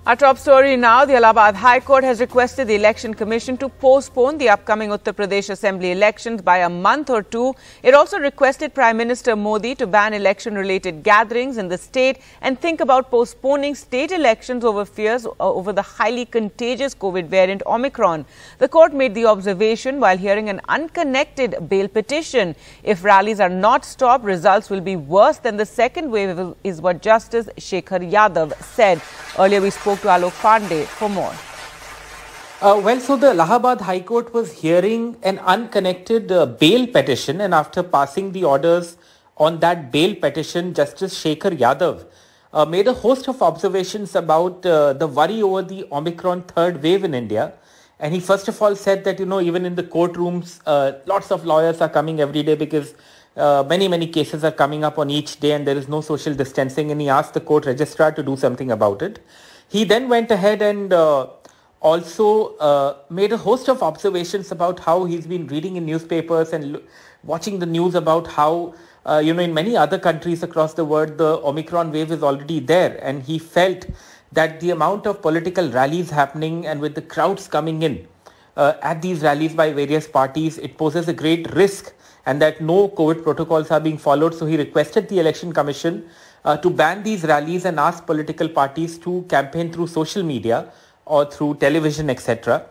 Our top story now, the Allahabad High Court has requested the Election Commission to postpone the upcoming Uttar Pradesh Assembly elections by a month or two. It also requested Prime Minister Modi to ban election-related gatherings in the state and think about postponing state elections over fears over the highly contagious COVID variant Omicron. The court made the observation while hearing an unconnected bail petition. If rallies are not stopped, results will be worse than the second wave, is what Justice Shekhar Yadav said. Earlier we spoke to Alok Pandey for more. So the Allahabad High Court was hearing an unconnected bail petition, and after passing the orders on that bail petition, Justice Shekhar Yadav made a host of observations about the worry over the Omicron third wave in India. And he first of all said that, even in the courtrooms, lots of lawyers are coming every day because many cases are coming up on each day and there is no social distancing, and he asked the court registrar to do something about it. He then went ahead and also made a host of observations about how he's been reading in newspapers and watching the news about how, in many other countries across the world, the Omicron wave is already there. And he felt that the amount of political rallies happening and with the crowds coming in at these rallies by various parties, it poses a great risk, and that no COVID protocols are being followed. So he requested the Election Commission to ban these rallies and ask political parties to campaign through social media or through television, etc.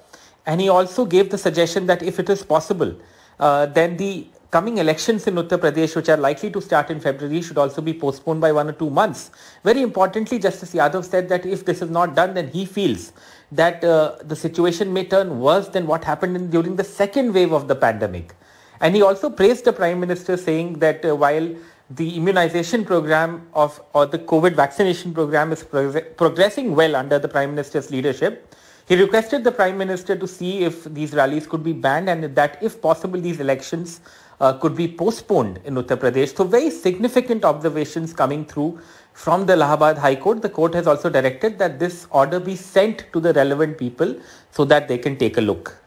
And he also gave the suggestion that if it is possible, then the coming elections in Uttar Pradesh, which are likely to start in February, should also be postponed by 1 or 2 months. Very importantly, Justice Yadav said that if this is not done, then he feels that the situation may turn worse than what happened during the second wave of the pandemic. And he also praised the Prime Minister, saying that while the immunization program or the COVID vaccination program is progressing well under the Prime Minister's leadership, he requested the Prime Minister to see if these rallies could be banned and that if possible these elections could be postponed in Uttar Pradesh. So very significant observations coming through from the Allahabad High Court. The court has also directed that this order be sent to the relevant people so that they can take a look.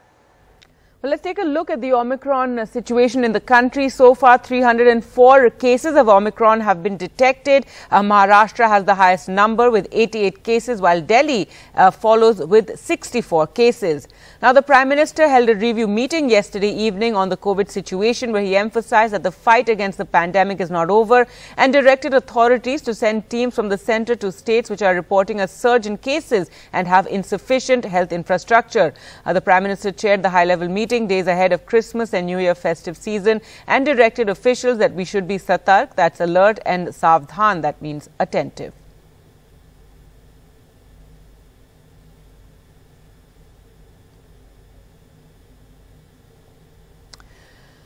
Well, let's take a look at the Omicron situation in the country. So far, 304 cases of Omicron have been detected. Maharashtra has the highest number with 88 cases, while Delhi follows with 64 cases. Now, the Prime Minister held a review meeting yesterday evening on the COVID situation, where he emphasized that the fight against the pandemic is not over and directed authorities to send teams from the centre to states which are reporting a surge in cases and have insufficient health infrastructure. The Prime Minister chaired the high-level meeting days ahead of Christmas and New Year festive season and directed officials that we should be satark, that's alert, and savdhan, that means attentive.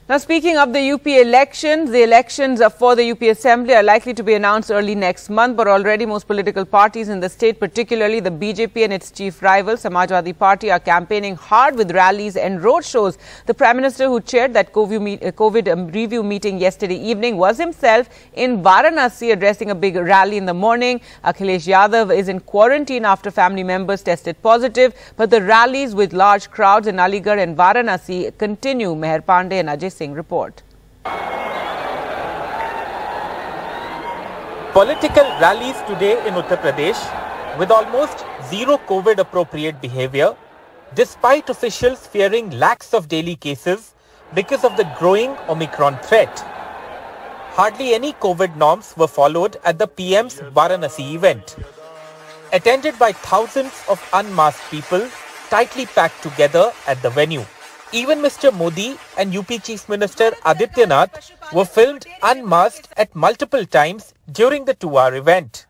Now, speaking of the UP elections, the elections for the UP Assembly are likely to be announced early next month, but already most political parties in the state, particularly the BJP and its chief rival, Samajwadi Party, are campaigning hard with rallies and roadshows. The Prime Minister, who chaired that COVID review meeting yesterday evening, was himself in Varanasi addressing a big rally in the morning. Akhilesh Yadav is in quarantine after family members tested positive, but the rallies with large crowds in Aligarh and Varanasi continue. Meher Pandey and Ajay Singh report. Political rallies today in Uttar Pradesh with almost zero COVID appropriate behavior, despite officials fearing lakhs of daily cases because of the growing Omicron threat. Hardly any COVID norms were followed at the PM's Varanasi event. Attended by thousands of unmasked people tightly packed together at the venue. Even Mr. Modi and UP Chief Minister Adityanath were filmed unmasked at multiple times during the 2-hour event.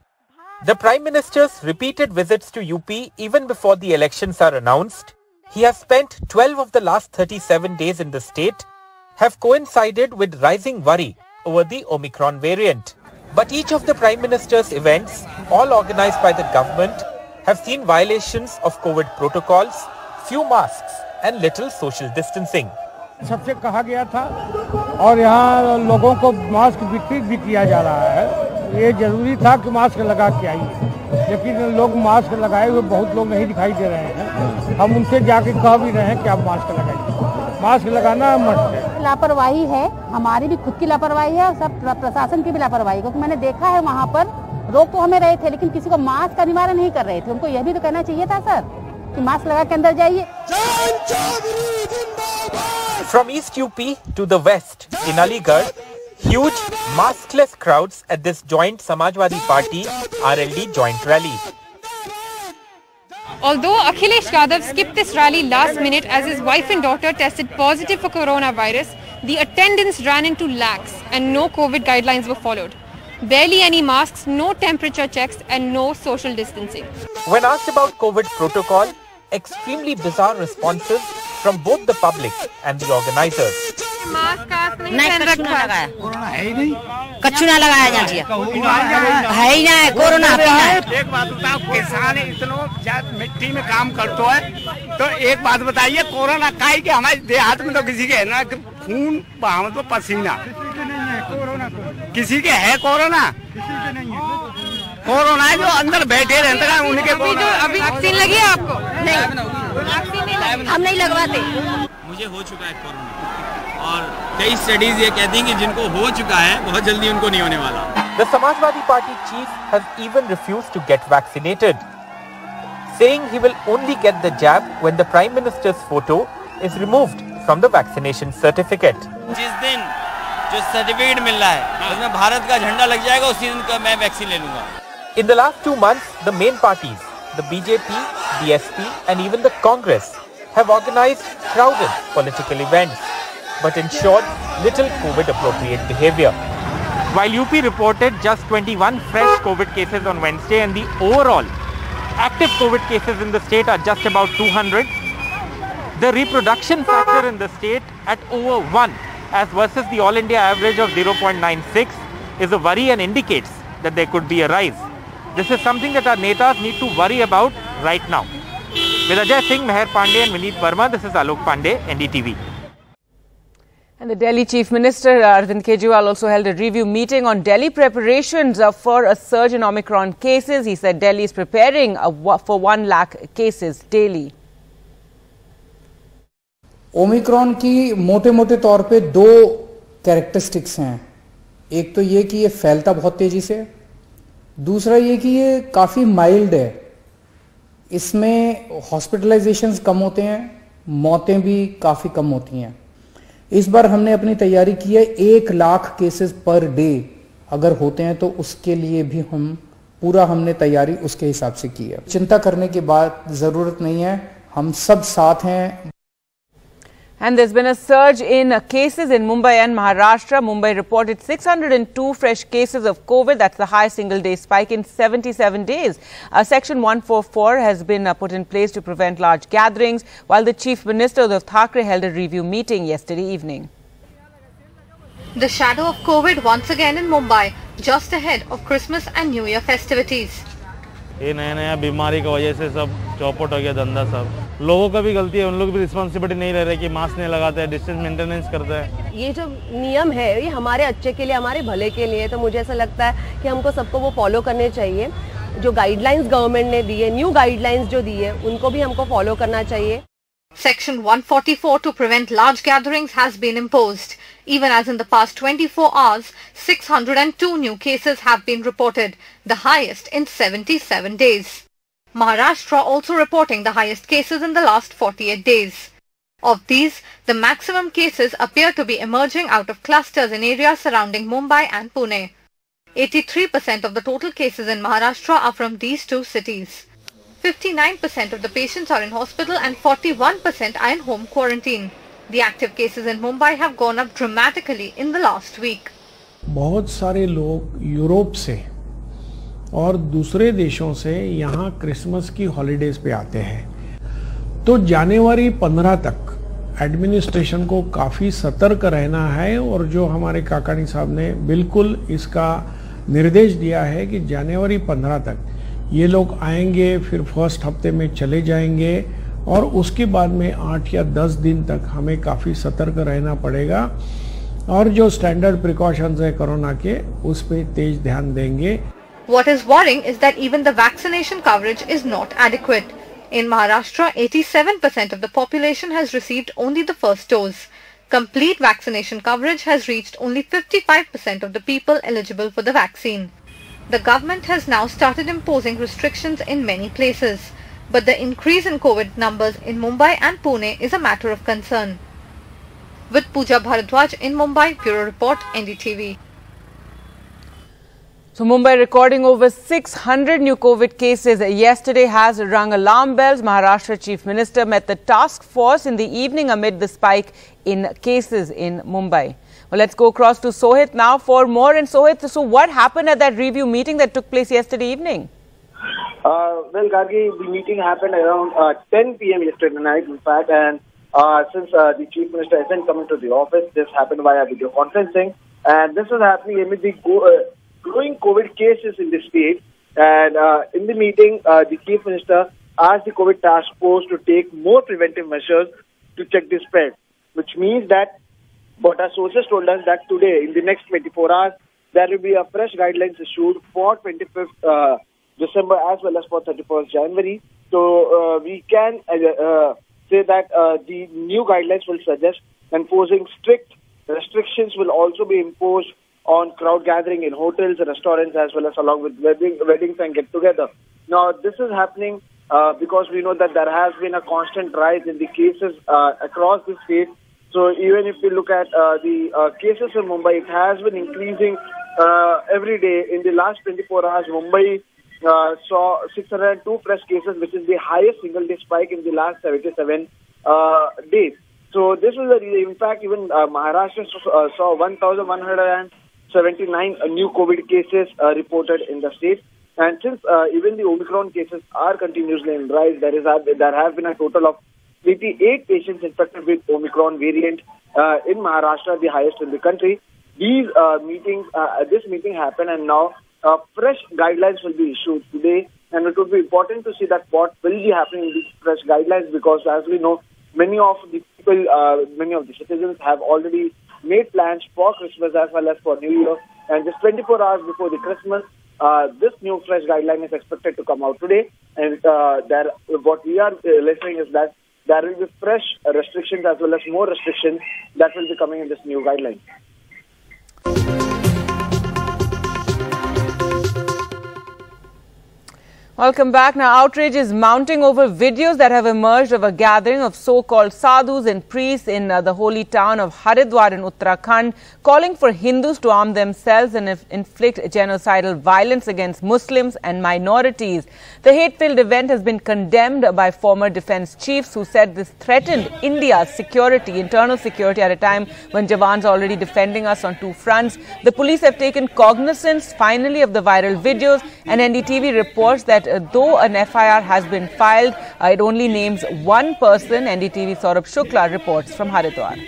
The Prime Minister's repeated visits to UP even before the elections are announced, he has spent 12 of the last 37 days in the state, have coincided with rising worry over the Omicron variant. But each of the Prime Minister's events, all organized by the government, have seen violations of COVID protocols, few masks and little social distancing. सबसे कहा गया था और यहाँ लोगों को mask बिक्री भी किया जा रहा है। ये जरूरी था कि मास्क लगा के आइए, लेकिन लोग मास्क लगाए हुए बहुत लोग नहीं दिखाई दे रहे हैं। हम उनसे जाके कह भी रहे हैं कि आप मास्क लगाइए, मास्क लगाना मस्ट है। लापरवाही है, हमारी भी खुद की लापरवाही है और सब प्रशासन की भी लापरवाही, क्योंकि मैंने देखा है वहाँ पर रोक तो हमें रहे थे, लेकिन किसी को मास्क अनिवार्य नहीं कर रहे थे। उनको यह भी तो कहना चाहिए था सर कि मास्क लगा के अंदर जाइए। From East UP to the West, in Aligarh, huge maskless crowds at this joint Samajwadi Party RLD joint rally. Although Akhilesh Yadav skipped this rally last minute as his wife and daughter tested positive for coronavirus, the attendance ran into lakhs and no COVID guidelines were followed. Barely any masks, no temperature checks and no social distancing. When asked about COVID protocol, extremely bizarre responses from both the public and the organizers. कच्चू ना लगाया जा जिया है ही ना corona एक बात बताओ, किसान इतना मिट्टी में काम करते है तो एक बात बताइए, कोरोना काहे के हमारे देहात में तो किसी के है ना खून बहाव तो पसीना, किसी के है कोरोना, कोरोना है जो अंदर बैठे रहते हैं उनके कोरोना। अभी वैक्सीन लगी है आपको? नहीं, हम नहीं लगवाते। मुझे हो चुका है कोरोना और कई स्टडीज ये कहती हैं कि जिनको हो चुका है बहुत जल्दी उनको नहीं होने वाला। The Samajwadi Party chief has even refused to get vaccinated, saying he will only get the jab when the Prime Minister's photo is removed from the vaccination certificate. जिस दिन जो सर्टिफिकेट मिल रहा है उसमें भारत का झंडा लग जाएगा, उसी दिन का मैं वैक्सीन ले लूंगा। In the last 2 months, the main parties, the BJP, the SP and even the Congress have organized crowded political events, but ensured little COVID-appropriate behavior. While UP reported just 21 fresh COVID cases on Wednesday and the overall active COVID cases in the state are just about 200, the reproduction factor in the state at over 1 as versus the all India average of 0.96 is a worry and indicates that there could be a rise. This is something that our netas need to worry about right now. With Ajay Singh, Meher Pandey and Vineet Verma, this is Alok Pandey, NDTV. And the Delhi Chief Minister Arvind Kejriwal also held a review meeting on Delhi preparations for a surge in Omicron cases. He said Delhi is preparing for 1 lakh cases daily. Omicron की मोटे तौर पे 2 characteristics हैं। एक तो ये कि ये फैलता बहुत तेजी से, दूसरा ये कि ये काफ़ी माइल्ड है। इसमें हॉस्पिटलाइजेशंस कम होते हैं, मौतें भी काफ़ी कम होती हैं। इस बार हमने अपनी तैयारी की है 1 लाख केसेस पर डे अगर होते हैं तो उसके लिए भी हमने तैयारी उसके हिसाब से की है। चिंता करने की बात ज़रूरत नहीं है, हम सब साथ हैं। And there's been a surge in cases in Mumbai and Maharashtra. Mumbai reported 602 fresh cases of COVID. That's the highest single-day spike in 77 days. Section 144 has been put in place to prevent large gatherings, while the Chief Minister Uddhav Thackeray held a review meeting yesterday evening. The shadow of COVID once again in Mumbai, just ahead of Christmas and New Year festivities. ये नया बीमारी की वजह से सब चौपट हो गया धंधा। सब लोगों का भी गलती है, उन लोग भी रिस्पॉन्सिबिलिटी नहीं ले रहे कि मास्क नहीं लगाते हैं, डिस्टेंस मेंटेनेंस करते हैं। ये जो नियम है ये हमारे अच्छे के लिए, हमारे भले के लिए, तो मुझे ऐसा लगता है कि हमको सबको वो फॉलो करने चाहिए। जो गाइडलाइंस गवर्नमेंट ने दी है, न्यू गाइडलाइंस जो दी है, उनको भी हमको फॉलो करना चाहिए। Section 144 to prevent large gatherings has been imposed. Even as in the past 24 hours, 602 new cases have been reported, the highest in 77 days. Maharashtra also reporting the highest cases in the last 48 days. Of these, the maximum cases appear to be emerging out of clusters in areas surrounding Mumbai and Pune. 83% of the total cases in Maharashtra are from these 2 cities. 59% of the patients are in hospital and 41% are in home quarantine. The active cases in Mumbai have gone up dramatically in the last week. बहुत सारे लोग Europe से और दूसरे देशों से यहाँ Christmas की हॉलीडेज पे आते हैं, तो जनवरी 15 तक एडमिनिस्ट्रेशन को काफ़ी सतर्क रहना है। और जो हमारे काकानी साहब ने बिल्कुल इसका निर्देश दिया है कि जनवरी 15 तक ये लोग आएंगे, फिर फर्स्ट हफ्ते में चले जाएंगे और उसके बाद में 8 या 10 दिन तक हमें काफ़ी सतर्क रहना पड़ेगा और जो स्टैंडर्ड प्रिकॉशंस है कोरोना के उस पे तेज ध्यान देंगे। What is worrying is that even the vaccination coverage is not adequate. In Maharashtra, 87% of the population has received only the first dose. Complete vaccination coverage has reached only 55% of the people eligible for the vaccine. The government has now started imposing restrictions in many places, but the increase in COVID numbers in Mumbai and Pune is a matter of concern. With Pooja Bharadwaj in Mumbai, Bureau Report, NDTV. So Mumbai recording over 600 new COVID cases yesterday has rung alarm bells. Maharashtra Chief Minister met the task force in the evening amid the spike in cases in Mumbai. Well, let's go across to Sohit now for more. And Sohit, so what happened at that review meeting that took place yesterday evening? Well, Gargi, the meeting happened around 10 p.m. yesterday night, in fact, and since the Chief Minister isn't coming to the office, this happened via video conferencing, and this was happening amid the growing COVID cases in the state. And in the meeting, the Chief Minister asked the COVID task force to take more preventive measures to check the spread, which means that what our sources told us that today, in the next 24 hours, there will be a fresh guidelines issued for 25th December as well as for 31st January. So we can say that the new guidelines will suggest enforcing strict restrictions will also be imposed on crowd gathering in hotels, restaurants, as well as along with weddings and get-together. Now, this is happening because we know that there has been a constant rise in the cases across the state. So even if we look at the cases in Mumbai, it has been increasing every day. In the last 24 hours, Mumbai saw 602 fresh cases, which is the highest single-day spike in the last 77 days. So this is in fact, even Maharashtra saw 1,179 new COVID cases reported in the state. And since even the Omicron cases are continuously in rise, there have been a total of 88 patients infected with Omicron variant in Maharashtra, the highest in the country. These this meeting happened, and now fresh guidelines will be issued today. And it would be important to see that what will be happening in these fresh guidelines, because as we know, many of the people, many of the citizens have already made plans for Christmas as well as for New Year. And just 24 hours before the Christmas, this new fresh guideline is expected to come out today. And what we are listening is that there will be fresh restrictions as well as more restrictions that will be coming in this new guideline. Welcome back. Now, outrage is mounting over videos that have emerged of a gathering of so-called sadhus and priests in the holy town of Haridwar in Uttarakhand, calling for Hindus to arm themselves and inflict genocidal violence against Muslims and minorities. The hate-filled event has been condemned by former defense chiefs who said this threatened India's security, internal security, at a time when Jawans are already defending us on two fronts. The police have taken cognizance, finally, of the viral videos, and NDTV reports that though an FIR has been filed, it only names one person. NDTV Saurabh Shukla reports from Haridwar.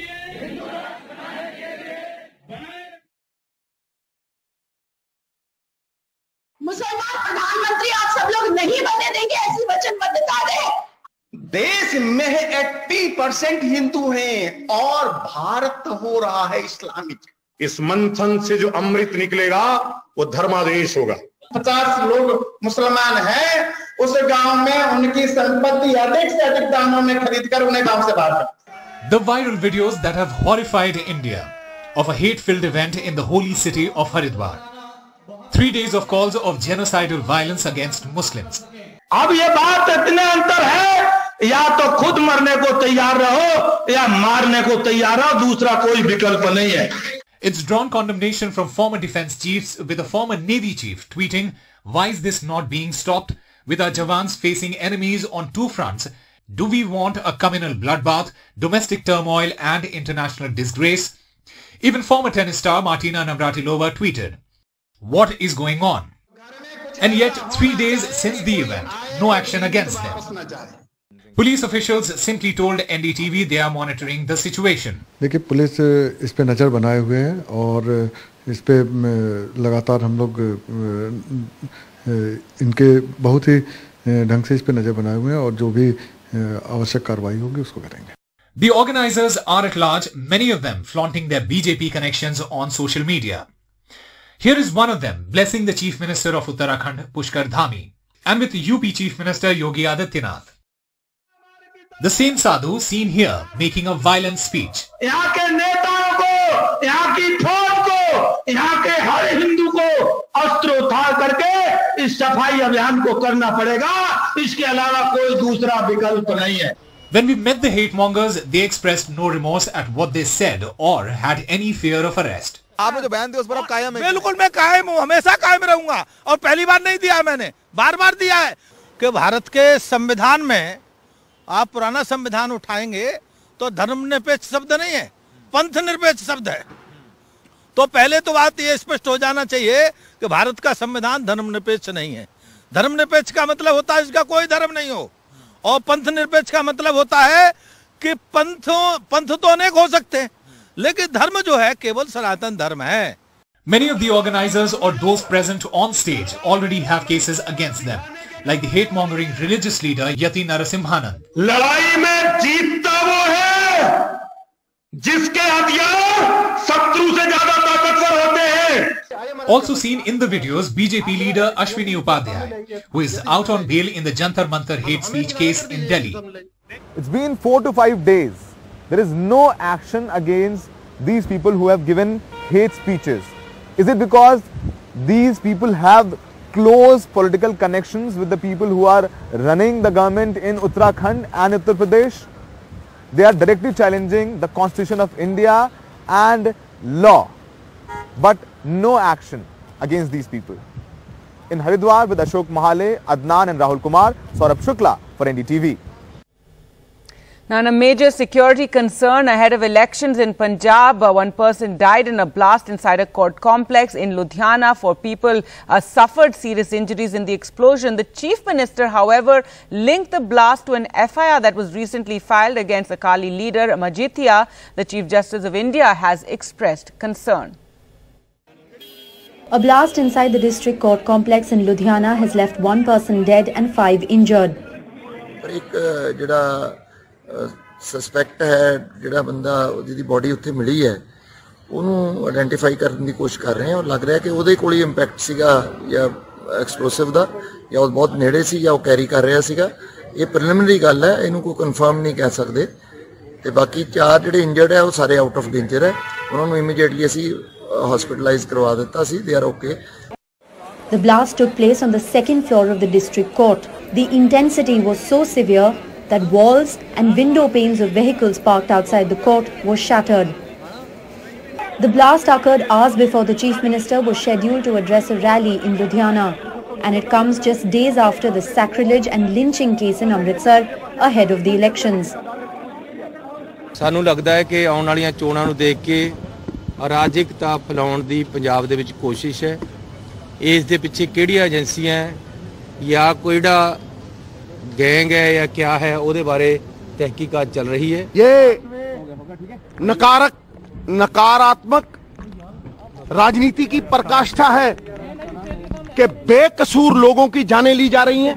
मुसलमान प्रधानमंत्री आप सब लोग नहीं बनने देंगे, ऐसी वचनबद्धता दें। देश में 80% हिंदू हैं और भारत हो रहा है इस्लामिक। इस मंथन से जो अमृत निकलेगा वो धर्मादेश होगा। 50 लोग मुसलमान हैं, उस गांव में उनकी संपत्ति अधिक से अधिक दामों में खरीदकर उन्हें गांव से बाहर कर। The viral videos that have horrified India of a hate-filled event in the holy city of Haridwar. 3 days of calls of genocidal violence against Muslims. अब ये बात इतने अंतर है, या तो खुद मरने को तैयार रहो या मारने को तैयार रहो, दूसरा कोई विकल्प नहीं है। It's drawn condemnation from former defense chiefs, with a former Navy chief tweeting, "Why is this not being stopped? With our Jawans facing enemies on two fronts, do we want a communal bloodbath, domestic turmoil and international disgrace?" Even former tennis star Martina Navratilova tweeted, "What is going on?" And yet, 3 days since the event, no action against them. Police officials simply told NDTV they are monitoring the situation. देखिए, police इस पे नज़र बनाए हुए हैं और इस पे लगातार हम लोग इनके बहुत ही ढंग से इस पे नज़र बनाए हुए हैं और जो भी आवश्यक कार्रवाई होगी उसको करेंगे. The organizers are at large, many of them flaunting their BJP connections on social media. Here is one of them blessing the Chief Minister of Uttarakhand, Pushkar Dhami, and with UP Chief Minister Yogi Adityanath. The same sadhu seen here making a violent speech. यहाँ के नेताओं को, यहाँ की फौज को, यहाँ के हर हिंदू को अस्त्र उठा करके इस सफाई अभियान को करना पड़ेगा, इसके अलावा कोई दूसरा विकल्प नहीं है। When we met the hate mongers, they expressed no remorse at what they said or had any fear of arrest. आपने जो बयान दिया उस पर आप कायम हैं? बिल्कुल मैं कायम हूँ, हमेशा कायम रहूंगा और पहली बार नहीं दिया, मैंने बार बार दिया है कि भारत के संविधान में आप पुराना संविधान उठाएंगे तो धर्मनिरपेक्ष शब्द नहीं है, पंथ निरपेक्ष शब्द है। तो पहले तो बात ये स्पष्ट हो जाना चाहिए कि भारत का संविधान धर्मनिरपेक्ष नहीं है। धर्मनिरपेक्ष का मतलब होता है इसका कोई धर्म नहीं हो, और पंथ निरपेक्ष का मतलब होता है कि पंथ तो अनेक हो सकते हैं, लेकिन धर्म जो है केवल सनातन धर्म है। Many of the organizers or those present on stage already have cases against them, like the hate-mongering religious leader Yati Narasimhanan. लड़ाई में जीतता वो है जिसके हथियार शत्रु से ज्यादा ताकतवर होते हैं। Also seen in the videos, BJP leader Ashwini Upadhyay, who is out on bail in the Jantar Mantar hate speech case in Delhi. It's been 4 to 5 days. There is no action against these people who have given hate speeches. Is it because these people have close political connections with the people who are running the government in Uttarakhand and Uttar Pradesh? They are directly challenging the Constitution of India and law, but no action against these people. In Haridwar with Ashok Mahale, Adnan and Rahul Kumar, Saurabh Shukla for NDTV. Now, in a major security concern ahead of elections in Punjab, one person died in a blast inside a court complex in Ludhiana. 4 people suffered serious injuries in the explosion. The Chief Minister, however, linked the blast to an FIR that was recently filed against Akali leader Majithia. The Chief Justice of India has expressed concern. A blast inside the district court complex in Ludhiana has left 1 person dead and 5 injured. Suspect है जिहड़ा बंदा जिहदी body उत्थे मिली है ਉਹਨੂੰ identify ਕਰਨ ਦੀ ਕੋਸ਼ਿਸ਼ ਕਰ ਰਹੇ ਹਾਂ ਔਰ ਲੱਗ ਰਿਹਾ ਕਿ ਉਹਦੇ ਕੋਲ ਹੀ ਇੰਪੈਕਟ ਸੀਗਾ ਜਾਂ ਐਕਸਪਲੋਸਿਵ ਦਾ ਜਾਂ ਉਹ ਬਹੁਤ ਨੇੜੇ ਸੀ ਜਾਂ ਉਹ ਕੈਰੀ ਕਰ ਰਿਹਾ ਸੀਗਾ ਇਹ ਪ੍ਰੀਲਿਮਿਨਰੀ ਗੱਲ ਹੈ ਇਹਨੂੰ ਕੋਈ ਕਨਫਰਮ ਨਹੀਂ ਕਹਿ ਸਕਦੇ ਤੇ ਬਾਕੀ 4 ਜਿਹੜੇ ਇੰਜਰਡ ਹੈ ਉਹ ਸਾਰੇ ਆਊਟ ਆਫ ਡੇਂਜਰ ਹੈ ਉਹਨਾਂ ਨੂੰ ਇਮੀਡੀਏਟਲੀ ਅਸੀਂ ਹਸਪੀਟਲਾਈਜ਼ ਕਰਵਾ ਦਿੱਤਾ ਸੀ they are okay The blast took place on the 2nd floor of the district court. The intensity was so severe that walls and window panes of vehicles parked outside the court were shattered. The blast occurred hours before the Chief Minister was scheduled to address a rally in Ludhiana, and it comes just days after the sacrilege and lynching case in Amritsar ahead of the elections. ਸਾਨੂੰ ਲੱਗਦਾ ਹੈ ਕਿ ਆਉਣ ਵਾਲੀਆਂ ਚੋਣਾਂ ਨੂੰ ਦੇਖ ਕੇ ਅਰਾਜਕਤਾ ਫੈਲਾਉਣ ਦੀ ਪੰਜਾਬ ਦੇ ਵਿੱਚ ਕੋਸ਼ਿਸ਼ ਹੈ ਇਸ ਦੇ ਪਿੱਛੇ ਕਿਹੜੀਆਂ ਏਜੰਸੀਆਂ ਜਾਂ ਕੋਈ ਜਿਹੜਾ गैंग है या क्या है ਉਹਦੇ ਬਾਰੇ तहकीकात चल रही है। ये नकारात्मक राजनीति की पराकाष्ठा है कि बेकसूर लोगों की जानें ली जा रही हैं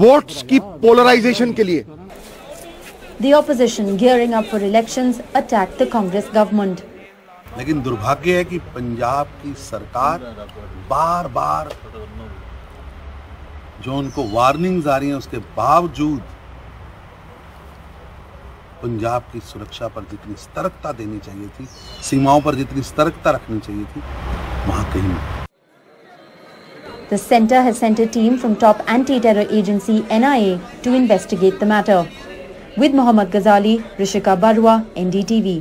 वोट्स की पोलराइजेशन के लिए। The opposition gearing up for elections attacked the Congress government. लेकिन दुर्भाग्य है कि पंजाब की सरकार बार बार जो उनको वार्निंग्स आ रही हैं उसके बावजूद पंजाब की सुरक्षा पर जितनी सतर्कता देनी चाहिए थी सीमाओं पर जितनी सतर्कता रखनी चाहिए थी वहां कहीं नहीं। The centre has sent a team from top anti-terror agency NIA to investigate the matter. With Mohammad Ghazali, Rishika Barua, NDTV.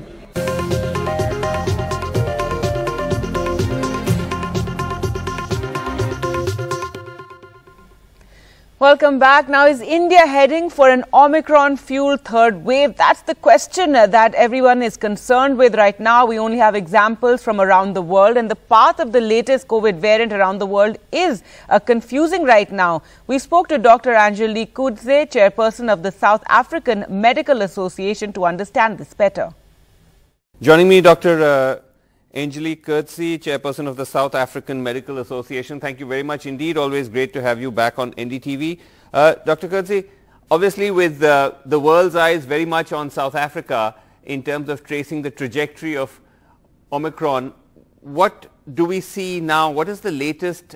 Welcome back. Now, is India heading for an Omicron-fueled third wave? That's the question that everyone is concerned with right now. We only have examples from around the world, and the path of the latest COVID variant around the world is confusing right now. We spoke to Dr. Angelique Coetzee, chairperson of the South African Medical Association, to understand this better. Joining me, Dr. Angelique Coetzee, chairperson of the South African Medical Association. Thank you very much indeed. Always great to have you back on NDTV. Dr. Coetzee, obviously with the world's eyes very much on South Africa in terms of tracing the trajectory of Omicron, what do we see now? What is the latest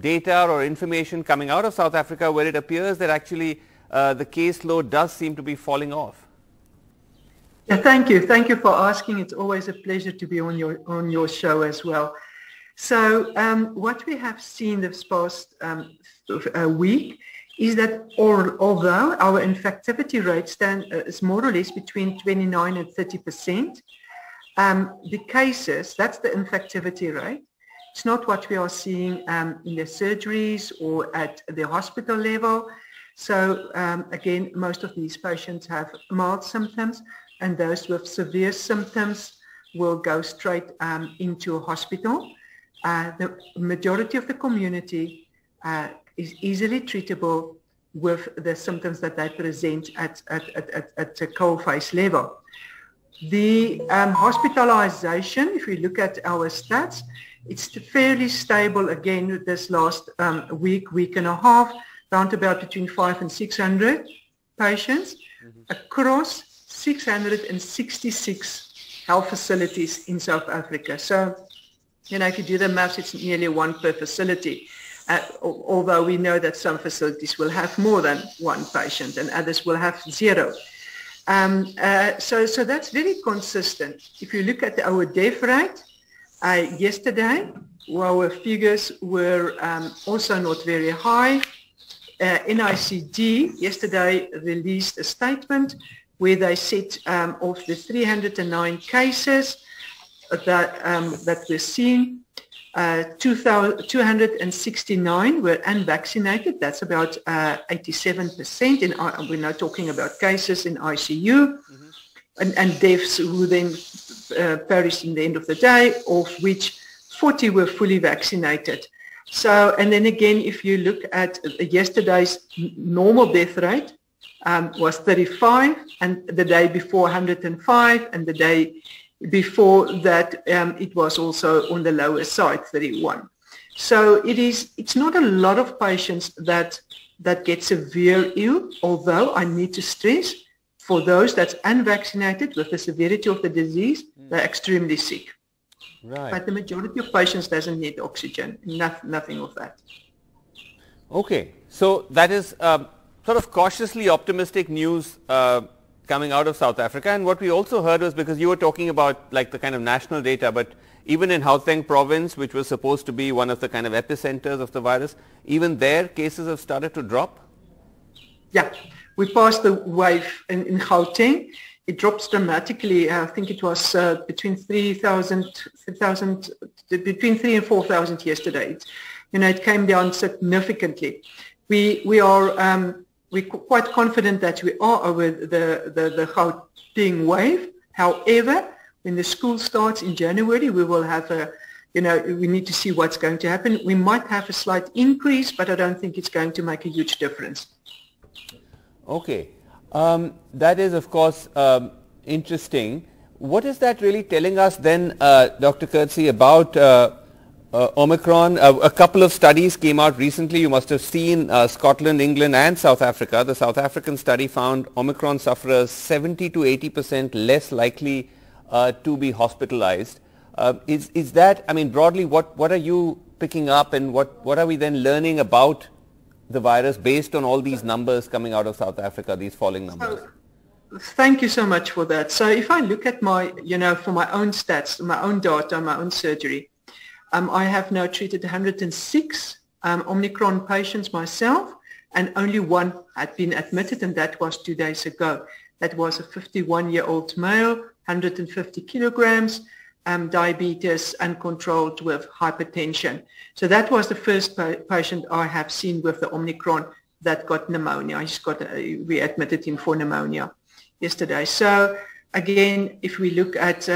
data or information coming out of South Africa where it appears that actually the caseload does seem to be falling off? Thank you. Thank you for asking. It's always a pleasure to be on your show as well. So what we have seen this past week is that although our infectivity rate is more or less between 29 and 30%, the cases, that's the infectivity rate. It's not what we are seeing in the surgeries or at the hospital level. So again, most of these patients have mild symptoms, and those with severe symptoms will go straight into a hospital. The majority of the community is easily treatable with the symptoms that they present at the coalface level. The hospitalization, if we look at our stats, it's fairly stable again this last week and a half, around about between 500 and 600 patients across 666 health facilities in South Africa. So, if you do the maths, it's nearly one per facility, although we know that some facilities will have more than one patient and others will have 0. So that's very consistent. If you look at our death rate, yesterday, our figures were also not very high. NICD yesterday released a statement where they said of the 309 cases that were seen, 269 were unvaccinated. That's about 87%. And we're now talking about cases in ICU and deaths who then perished in the end of the day, of which 40 were fully vaccinated. So, and then again, if you look at yesterday's normal death rate, was 35, and the day before 105, and the day before that it was also on the lower side, 31. So it's not a lot of patients that get severe ill, although I need to stress, for those that's unvaccinated with the severity of the disease, they're extremely sick. Right. But the majority of patients doesn't need oxygen, nothing of that. Okay, so that is sort of cautiously optimistic news coming out of South Africa. And what we also heard was, because you were talking about like the kind of national data, but even in Gauteng province, which was supposed to be one of the kind of epicenters of the virus, even there cases have started to drop? Yeah, we passed the wave in Gauteng. It drops dramatically. I think it was between 3,000 and 4,000 yesterday. It came down significantly. We're quite confident that we are over the Gauteng wave. However, when the school starts in January, we will have we need to see what's going to happen. We might have a slight increase, but I don't think it's going to make a huge difference. Okay. That is, of course, interesting. What is that really telling us then, Dr. Coetzee, about Omicron? A couple of studies came out recently. You must have seen Scotland, England and South Africa. The South African study found Omicron sufferers 70 to 80% less likely to be hospitalized. Is that, I mean, broadly, what are you picking up, and what are we then learning about the virus based on all these numbers coming out of South Africa, these falling numbers? Thank you so much for that. So if I look at my, for my own stats, my own data, my own surgery, I have now treated 106 Omicron patients myself, and only one had been admitted, and that was 2 days ago. That was a 51-year-old male, 150 kilograms, diabetes, uncontrolled with hypertension. So that was the first patient I have seen with the Omicron that got pneumonia. We admitted him for pneumonia yesterday. So again, if we look at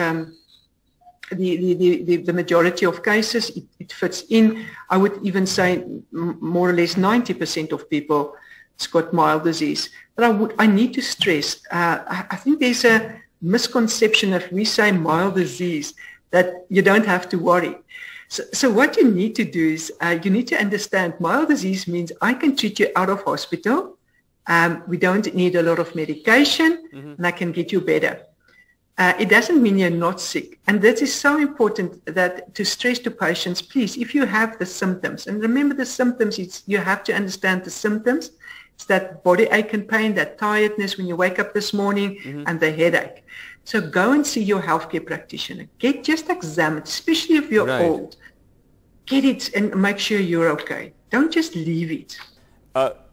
the majority of cases, it fits in. I would even say more or less 90% of people it's got mild disease. But I need to stress, I think there's a misconception if we say mild disease that you don't have to worry. So what you need to do is you need to understand mild disease means I can treat you out of hospital. We don't need a lot of medication, and I can get you better. It doesn't mean you're not sick. And that is so important that to stress to patients, please, if you have the symptoms, and remember the symptoms, you have to understand the symptoms. It's that body ache and pain, that tiredness when you wake up this morning, and the headache. So go and see your healthcare practitioner. Get just examined, especially if you're old. Get it and make sure you're okay. Don't just leave it.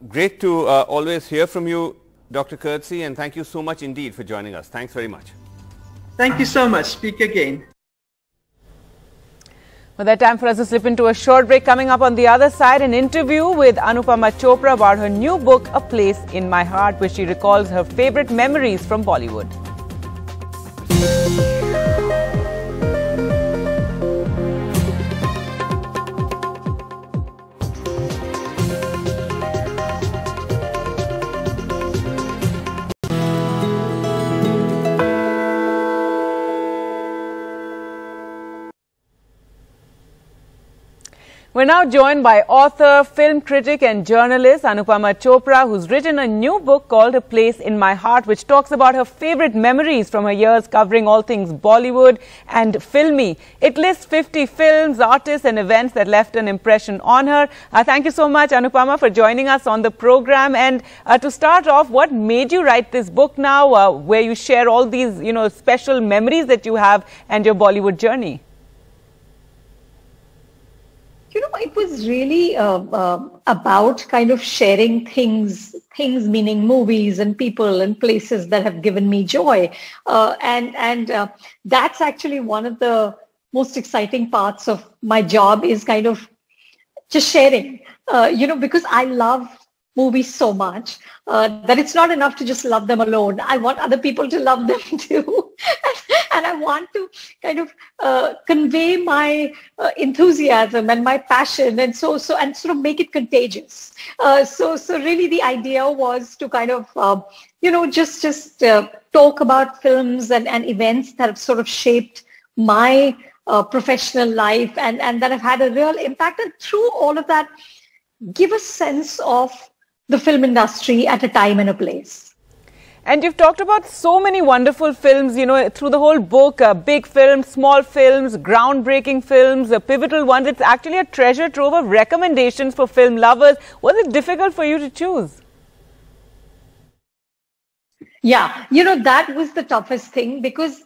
Great to always hear from you, Dr. Coetzee, and thank you so much indeed for joining us. Thanks very much. Thank you so much. Speak again. Well, that time for us to slip into a short break. Coming up on the other side, an interview with Anupama Chopra about her new book, A Place in My Heart, where she recalls her favorite memories from Bollywood. We're now joined by author, film critic and journalist Anupama Chopra, who's written a new book called A Place in My Heart, which talks about her favorite memories from her years covering all things Bollywood and filmy. It lists 50 films, artists and events that left an impression on her. Thank you so much, Anupama, for joining us on the program. And to start off, what made you write this book now, where you share all these, special memories that you have and your Bollywood journey? It was really about kind of sharing things meaning movies and people and places that have given me joy. And that's actually one of the most exciting parts of my job, is kind of just sharing, because I love movies so much that it's not enough to just love them alone. I want other people to love them too. And I want to kind of convey my enthusiasm and my passion, and so and sort of make it contagious. So really the idea was to kind of just talk about films and events that have sort of shaped my professional life and that have had a real impact, and through all of that give a sense of the film industry at a time and a place. And you've talked about so many wonderful films, through the whole book, big films, small films, groundbreaking films, pivotal ones. It's actually a treasure trove of recommendations for film lovers. Was it difficult for you to choose? Yeah, that was the toughest thing, because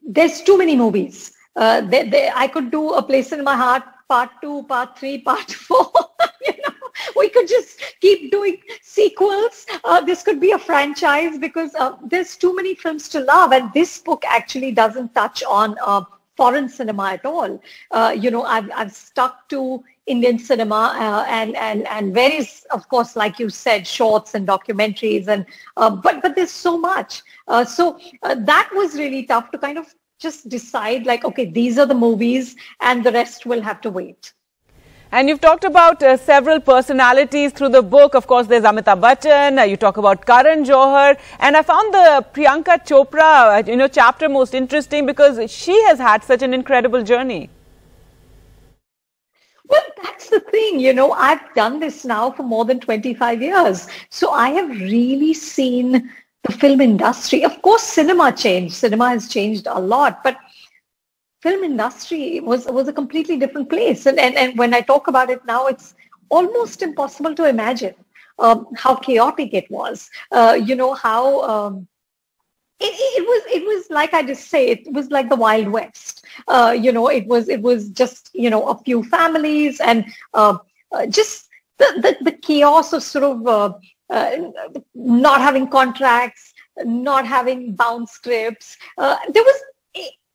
there's too many movies. I could do A Place in My Heart, Part 2, Part 3, Part 4. We could just keep doing sequels. This could be a franchise, because there's too many films to love. And this book actually doesn't touch on foreign cinema at all. I've stuck to Indian cinema and various, of course, like you said, shorts and documentaries. And but there's so much. So that was really tough to kind of just decide, like, okay, these are the movies and the rest will have to wait. And you've talked about several personalities through the book. Of course, there's Amitabh Bachchan, you talk about Karan Johar. And I found the Priyanka Chopra, chapter most interesting, because she has had such an incredible journey. Well, that's the thing, I've done this now for more than 25 years. So I have really seen the film industry. Of course, cinema changed. Cinema has changed a lot, but film industry was a completely different place. And when I talk about it now, it's almost impossible to imagine how chaotic it was. How it was like I just say, it was like the Wild West. It was just, a few families and just the chaos of sort of not having contracts, not having bound scripts.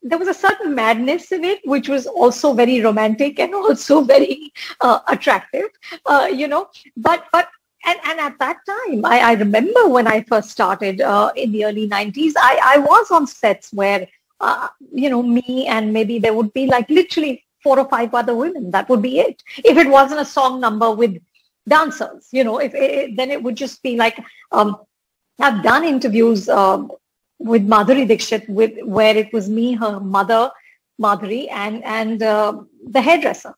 There was a certain madness in it, which was also very romantic and also very attractive, But at that time, I remember when I first started in the early 90s, I was on sets where, me and maybe there would be like literally 4 or 5 other women. That would be it. If it wasn't a song number with dancers, then it would just be like, I've done interviews with Madhuri Dixit, where it was me, her mother, Madhuri, and the hairdresser.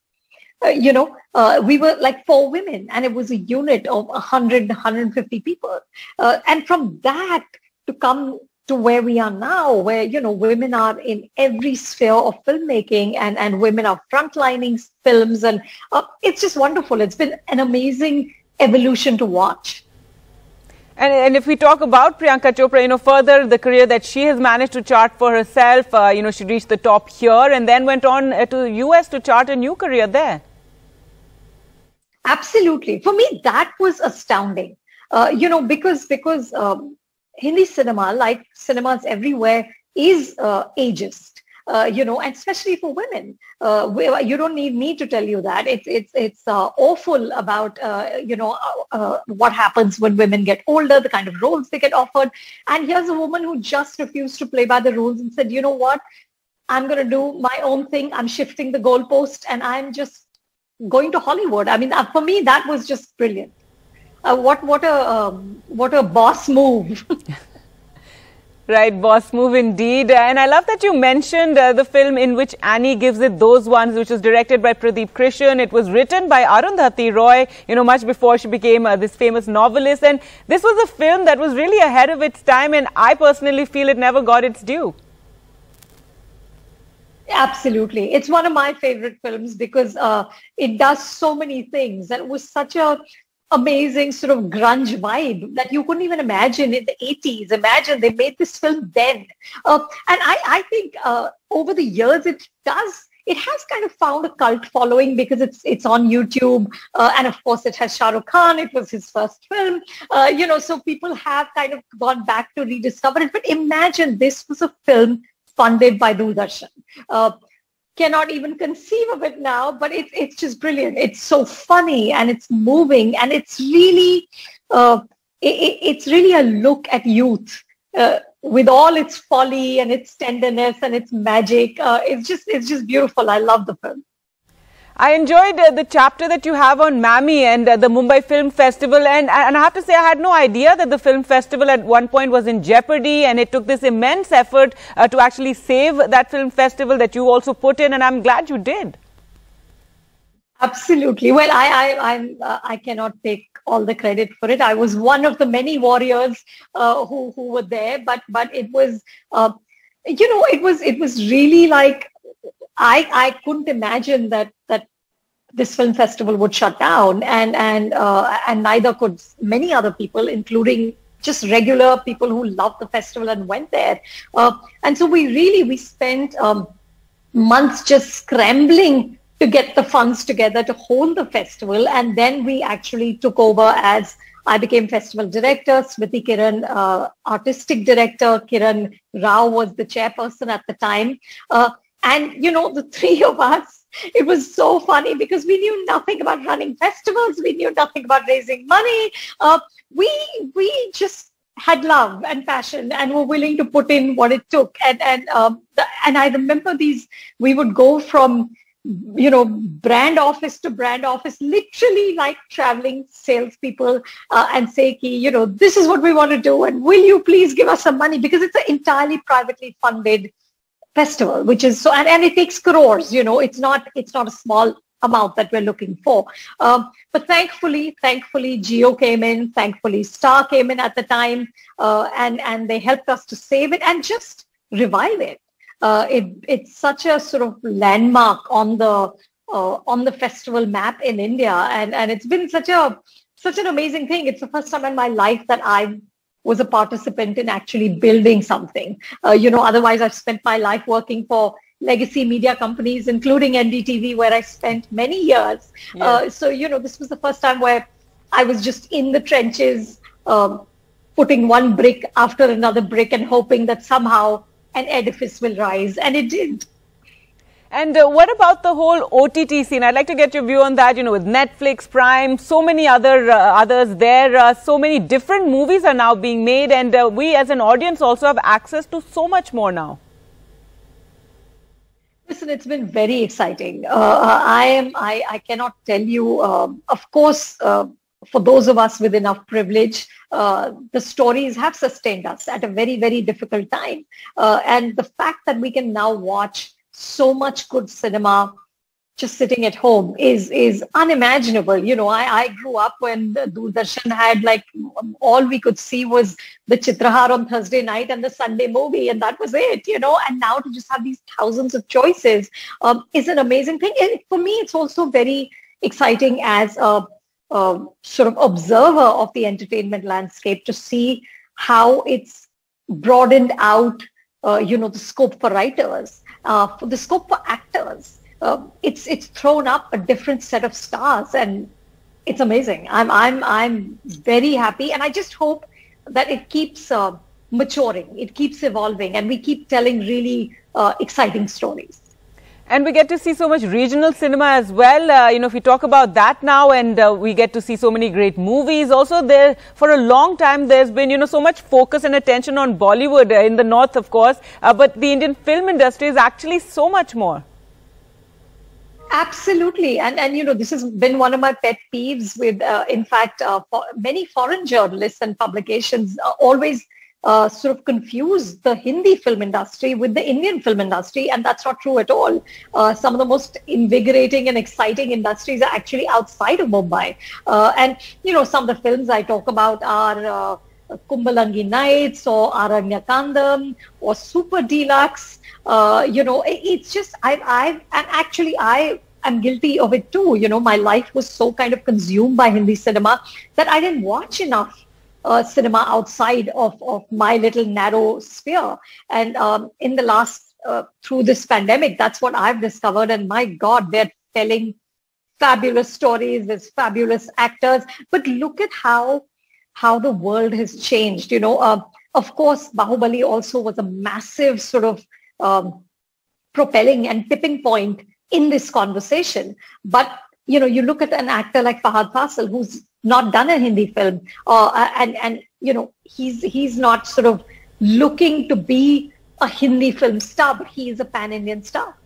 We were like 4 women, and it was a unit of 100, 150 people. And from that to come to where we are now, where, women are in every sphere of filmmaking and women are frontlining films. And it's just wonderful. It's been an amazing evolution to watch. And if we talk about Priyanka Chopra, further the career that she has managed to chart for herself, she reached the top here and then went on to the US to chart a new career there. Absolutely. For me, that was astounding, because Hindi cinema, like cinemas everywhere, is ageist. And especially for women, you don't need me to tell you that it's awful about what happens when women get older, the kind of roles they get offered. And here's a woman who just refused to play by the rules and said, you know what, I'm going to do my own thing. I'm shifting the goalpost and I'm just going to Hollywood. I mean, for me, that was just brilliant. What a boss move. Right, boss move indeed. And I love that you mentioned the film in which Annie gives it those ones, which was directed by Pradeep Krishan. It was written by Arundhati Roy, much before she became this famous novelist. And this was a film that was really ahead of its time, and I personally feel it never got its due. Absolutely. It's one of my favorite films because it does so many things. And it was such a amazing sort of grunge vibe that you couldn't even imagine in the 80s. Imagine they made this film then. And I think over the years it has kind of found a cult following because it's on YouTube. And of course it has Shah Rukh Khan. It was his first film, so people have kind of gone back to rediscover it. But imagine this was a film funded by Doordarshan. Cannot even conceive of it now, but it's just brilliant. It's so funny and it's moving and it's really a look at youth with all its folly and its tenderness and its magic. It's just beautiful. I love the film. I enjoyed the chapter that you have on Mammy and the Mumbai Film Festival, and I have to say I had no idea that the film festival at one point was in jeopardy, and it took this immense effort to actually save that film festival that you also put in, and I'm glad you did. Absolutely. Well, I cannot take all the credit for it. I was one of the many warriors who were there, but it was it was really like I couldn't imagine that this film festival would shut down, and neither could many other people, including just regular people who loved the festival and went there. And so we spent months just scrambling to get the funds together to hold the festival, and then we actually took over as I became festival director, Smriti Kiran artistic director, Kiran Rao was the chairperson at the time. And, the three of us, it was so funny because we knew nothing about running festivals. We knew nothing about raising money. We just had love and passion and were willing to put in what it took. And I remember we would go from, brand office to brand office, literally like traveling salespeople and say, this is what we want to do. And will you please give us some money? Because it's an entirely privately funded festival, which is so, and it takes crores, it's not a small amount that we're looking for. But thankfully Jio came in, thankfully Star came in at the time, and they helped us to save it and just revive it. It's such a sort of landmark on the festival map in India, and it's been such an amazing thing. It's the first time in my life that I was a participant in actually building something. Otherwise I've spent my life working for legacy media companies, including NDTV, where I spent many years. Yeah. So this was the first time where I was just in the trenches, putting one brick after another brick and hoping that somehow an edifice will rise, and it did. And what about the whole OTT scene? I'd like to get your view on that, with Netflix, Prime, so many others there, so many different movies are now being made, and we as an audience also have access to so much more now. Listen, it's been very exciting. I cannot tell you, of course, for those of us with enough privilege, the stories have sustained us at a very, very difficult time. And the fact that we can now watch so much good cinema just sitting at home is unimaginable. I grew up when Doordarshan had all we could see was the Chitrahar on Thursday night and the Sunday movie, and that was it, and now to just have these thousands of choices is an amazing thing. For me, it's also very exciting as a sort of observer of the entertainment landscape to see how it's broadened out, the scope for writers, for the scope for actors. It's thrown up a different set of stars, and it's amazing. I'm very happy, and I just hope that it keeps maturing, it keeps evolving, and we keep telling really exciting stories. And we get to see so much regional cinema as well. If we talk about that now, and we get to see so many great movies. Also, there for a long time there's been, so much focus and attention on Bollywood in the north, of course. But the Indian film industry is actually so much more. Absolutely, and this has been one of my pet peeves with, in fact, many foreign journalists and publications always sort of confuse the Hindi film industry with the Indian film industry, and that's not true at all. Some of the most invigorating and exciting industries are actually outside of Mumbai. And some of the films I talk about are Kumbalangi Nights or Aranyakandam or Super Deluxe. It's just, I am guilty of it too. My life was so kind of consumed by Hindi cinema that I didn't watch enough cinema outside of my little narrow sphere. And in the last, through this pandemic, that's what I've discovered. And my God, they're telling fabulous stories. There's fabulous actors. But look at how the world has changed. Of course, Bahubali also was a massive sort of propelling and tipping point in this conversation. But, you look at an actor like Fahad Faasil, who's not done a Hindi film, and he's not sort of looking to be a Hindi film star, but he is a pan-Indian star,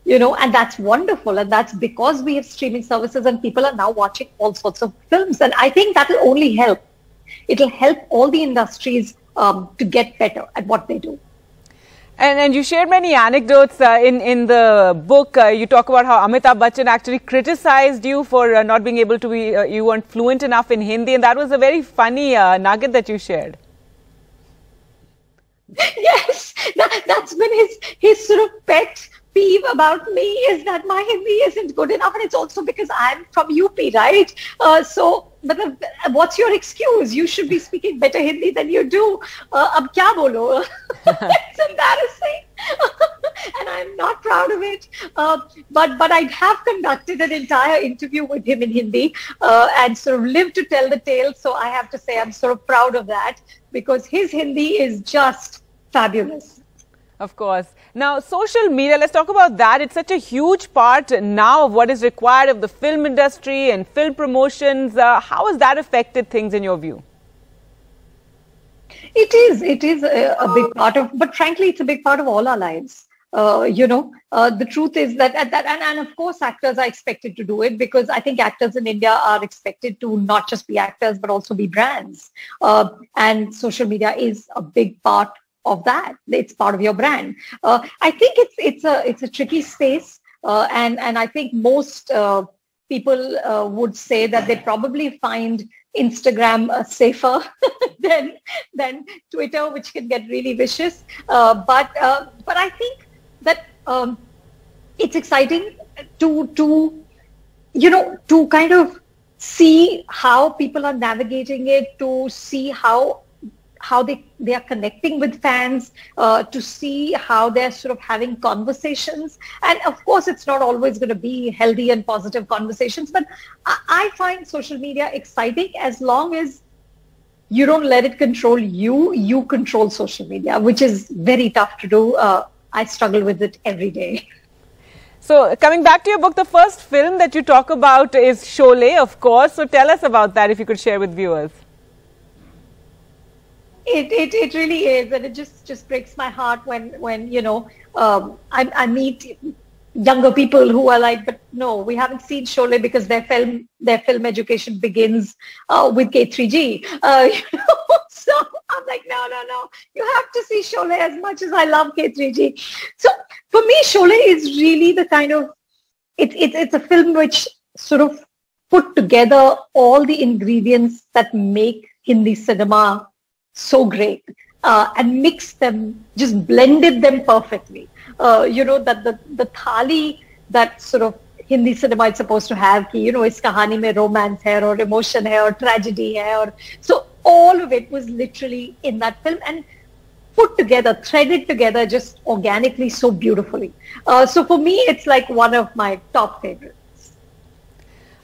and that's wonderful. And that's because we have streaming services and people are now watching all sorts of films. And I think that will only help. It'll help all the industries to get better at what they do. And you shared many anecdotes in the book. You talk about how Amitabh Bachchan actually criticized you for not being able to be, you weren't fluent enough in Hindi, and that was a very funny nugget that you shared. Yes, that's been his sort of pet peeve about me, is that my Hindi isn't good enough, and it's also because I'm from UP, right? So, what's your excuse? You should be speaking better Hindi than you do. Ab kya bolo? It's embarrassing, and I'm not proud of it. But I have conducted an entire interview with him in Hindi and sort of lived to tell the tale. So I have to say I'm sort of proud of that, because his Hindi is just fabulous. Of course. Now, social media, let's talk about that. It's such a huge part now of what is required of the film industry and film promotions. How has that affected things in your view? It is a big part of, but frankly, it's a big part of all our lives. The truth is that, and of course, actors are expected to do it, because I think actors in India are expected to not just be actors, but also be brands. And social media is a big part of that. It's part of your brand. I think it's a tricky space, and I think most people would say that they probably find Instagram safer than Twitter, which can get really vicious. But I think that it's exciting to kind of see how people are navigating it, to see how they are connecting with fans, to see how they're sort of having conversations. And of course, it's not always going to be healthy and positive conversations, but I find social media exciting as long as you don't let it control you. You control social media, which is very tough to do. I struggle with it every day. So coming back to your book, the first film that you talk about is Sholay, of course. So tell us about that, if you could share with viewers. It really is, and it just breaks my heart when I meet younger people who are like, but no, we haven't seen Sholay, because their film education begins with K3G. So I'm like, no, you have to see Sholay as much as I love K3G. So for me, Sholay is really the kind of it's a film which sort of put together all the ingredients that make Hindi cinema so great, and mixed them, just blended them perfectly. That the thali that sort of Hindi cinema is supposed to have, ki, is kahani mein romance hai, or emotion hai, or tragedy hai, or so all of it was literally in that film and put together, threaded together, just organically, so beautifully. So for me, it's like one of my top favorites.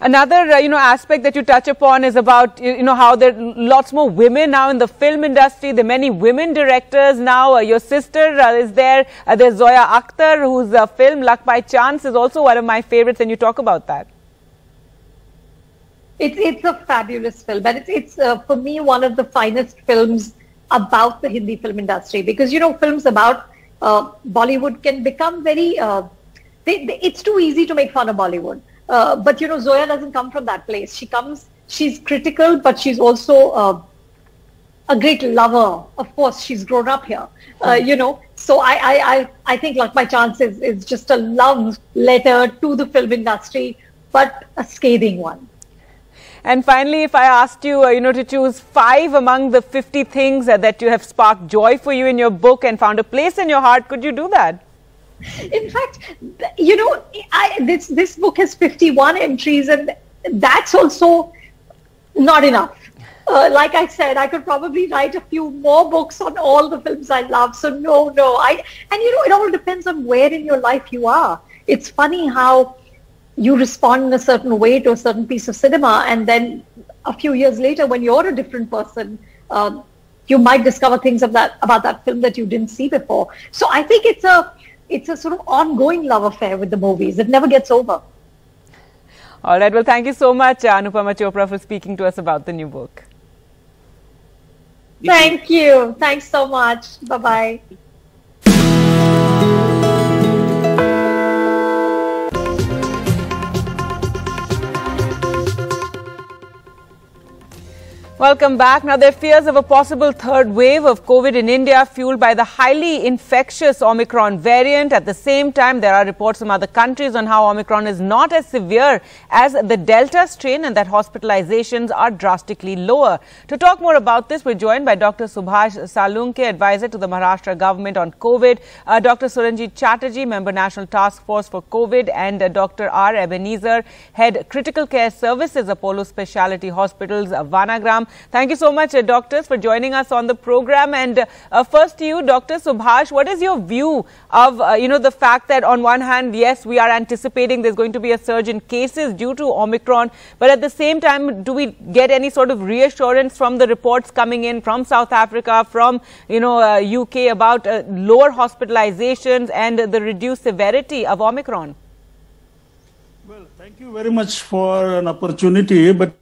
Another, aspect that you touch upon is about, how there are lots more women now in the film industry. There are many women directors now. Your sister is there. There's Zoya Akhtar, whose film Luck by Chance is also one of my favorites, and you talk about that. It's a fabulous film, and it's for me one of the finest films about the Hindi film industry, because films about Bollywood can become very. It's too easy to make fun of Bollywood. But Zoya doesn't come from that place. She's critical, but she's also a great lover. Of course, she's grown up here, So I think Luck by Chance is just a love letter to the film industry, but a scathing one. And finally, if I asked you, to choose 5 among the 50 things that you have sparked joy for you in your book and found a place in your heart, could you do that? In fact, this book has 51 entries, and that's also not enough. Like I said, I could probably write a few more books on all the films I love. So no. And it all depends on where in your life you are. It's funny how you respond in a certain way to a certain piece of cinema, and then a few years later, when you're a different person, you might discover things about that film that you didn't see before. So I think it's a sort of ongoing love affair with the movies. It never gets over. All right. Well, thank you so much, Anupama Chopra, for speaking to us about the new book. Thank you. Thanks so much. Bye-bye. Welcome back. Now, there are fears of a possible third wave of COVID in India, fueled by the highly infectious Omicron variant. At the same time, there are reports from other countries on how Omicron is not as severe as the Delta strain and that hospitalizations are drastically lower. To talk more about this, we're joined by Dr. Subhash Salunke, advisor to the Maharashtra government on COVID, Dr. Suranjit Chatterjee, member National Task Force for COVID, and Dr. R. Ebenezer, head Critical Care Services, Apollo Speciality Hospitals, Vanagram. Thank you so much, doctors, for joining us on the program. And first to you, Dr. Subhash, what is your view of, the fact that on one hand, yes, we are anticipating there's going to be a surge in cases due to Omicron, but at the same time, do we get any sort of reassurance from the reports coming in from South Africa, from, UK about lower hospitalizations and the reduced severity of Omicron? Well, thank you very much for an opportunity, but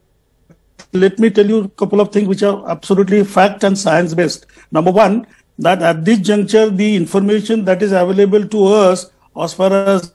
let me tell you a couple of things which are absolutely fact and science based. Number one, that at this juncture, the information that is available to us as far as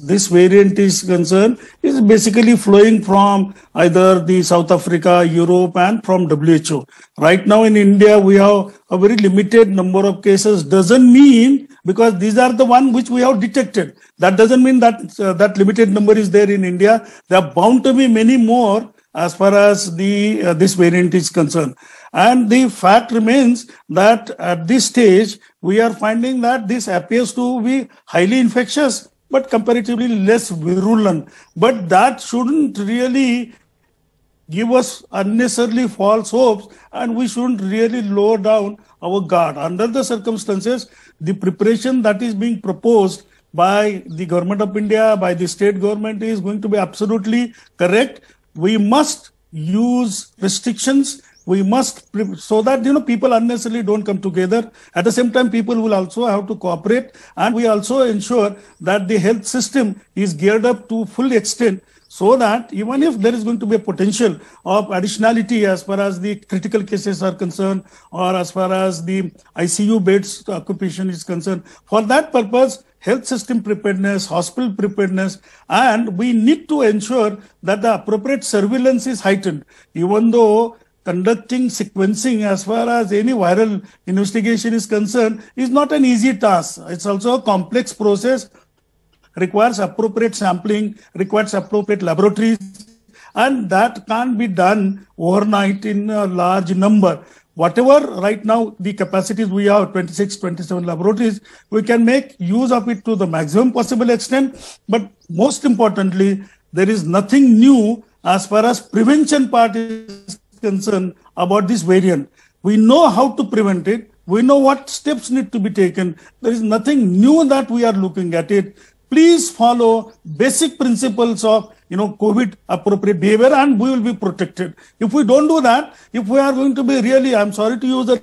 this variant is concerned is basically flowing from either the South Africa, Europe, and from WHO. Right now in India, we have a very limited number of cases. Doesn't mean, because these are the one which we have detected, that doesn't mean that that limited number is there in India. There are bound to be many more as far as this variant is concerned. And the fact remains that at this stage, we are finding that this appears to be highly infectious, but comparatively less virulent. But that shouldn't really give us unnecessarily false hopes, and we shouldn't really lower down our guard. Under the circumstances, the preparation that is being proposed by the government of India, by the state government, is going to be absolutely correct. We must use restrictions. We must, so that, people unnecessarily don't come together. At the same time, people will also have to cooperate. And we also ensure that the health system is geared up to full extent, so that even if there is going to be a potential of additionality as far as the critical cases are concerned, or as far as the ICU beds occupation is concerned, for that purpose, health system preparedness, hospital preparedness, and we need to ensure that the appropriate surveillance is heightened. Even though conducting sequencing as far as any viral investigation is concerned is not an easy task. It's also a complex process, requires appropriate sampling, requires appropriate laboratories, and that can't be done overnight in a large number. whatever right now the capacities we have, 26, 27 laboratories, we can make use of it to the maximum possible extent. But most importantly, there is nothing new as far as prevention part is concerned about this variant. We know how to prevent it. We know what steps need to be taken. There is nothing new that we are looking at it. Please follow basic principles of COVID appropriate behavior and we will be protected. If we don't do that, if we are going to be really, I'm sorry to use a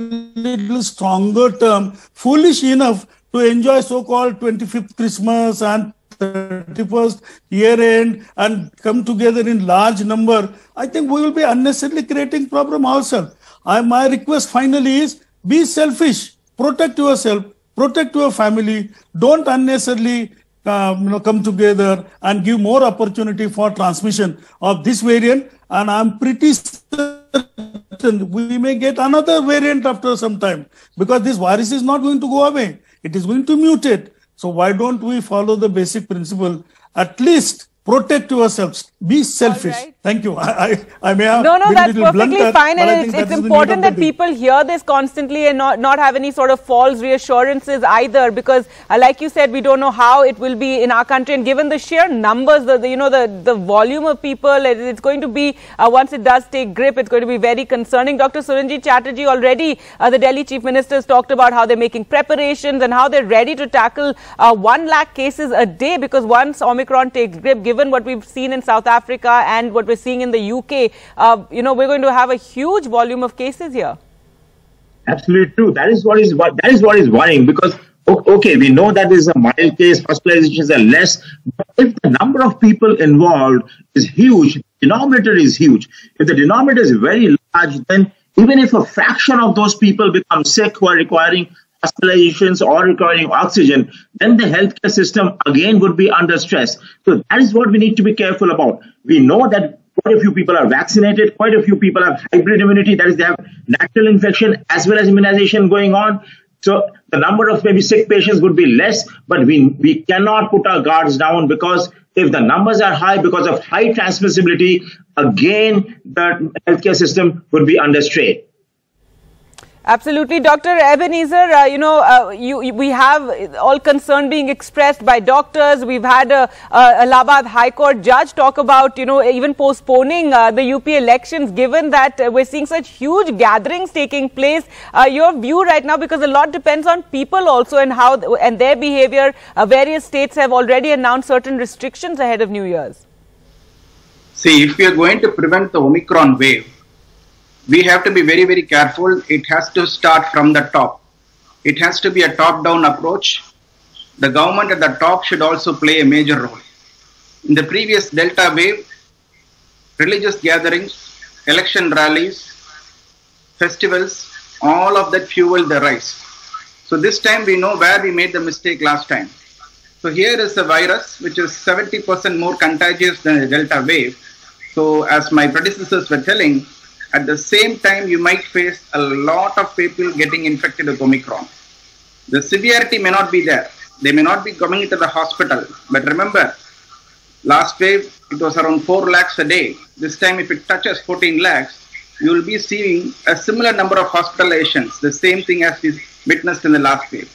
little stronger term, foolish enough to enjoy so-called 25th Christmas and 31st year end and come together in large number, I think we will be unnecessarily creating problem ourselves. My request finally is be selfish, protect yourself, protect your family, don't unnecessarily come together and give more opportunity for transmission of this variant. And I'm pretty certain we may get another variant after some time because this virus is not going to go away. It is going to mutate. So why don't we follow the basic principle? At least protect yourselves. Be selfish. Right. Thank you. I may have No, been that's a little perfectly blunter, fine, and but it's important that people hear this constantly and not have any sort of false reassurances either, because like you said, we don't know how it will be in our country, and given the sheer numbers, the volume of people, it's going to be once it does take grip, it's going to be very concerning. Dr. Suranjit Chatterjee, already the Delhi Chief Minister has talked about how they're making preparations and how they're ready to tackle 1 lakh cases a day, because once Omicron takes grip, given what we've seen in South Africa and what we're seeing in the UK, we're going to have a huge volume of cases here. Absolutely true. That is what is worrying, because okay, we know that is a mild case, hospitalizations are less, but if the number of people involved is huge, the denominator is huge. If the denominator is very large, then even if a fraction of those people become sick who are requiring hospitalizations or requiring oxygen, then the healthcare system again would be under stress. So that is what we need to be careful about. We know that quite a few people are vaccinated, quite a few people have hybrid immunity, that is, they have natural infection as well as immunization going on. So the number of maybe sick patients would be less, but we cannot put our guards down, because if the numbers are high because of high transmissibility, again, the healthcare system would be under strain. Absolutely. Dr. Ebenezer, we have all concern being expressed by doctors. We've had a Allahabad High Court judge talk about, even postponing the UP elections, given that we're seeing such huge gatherings taking place. Your view right now, because a lot depends on people also and their behavior. Various states have already announced certain restrictions ahead of New Year's. See, if we are going to prevent the Omicron wave, we have to be very, very careful. It has to start from the top. It has to be a top-down approach. The government at the top should also play a major role. In the previous Delta wave, religious gatherings, election rallies, festivals, all of that fueled the rise. So this time we know where we made the mistake last time. So here is a virus which is 70% more contagious than the Delta wave. So as my predecessors were telling, at the same time, you might face a lot of people getting infected with Omicron. The severity may not be there. They may not be coming into the hospital. But remember, last wave, it was around 4 lakhs a day. This time, if it touches 14 lakhs, you will be seeing a similar number of hospitalizations, the same thing as we witnessed in the last wave.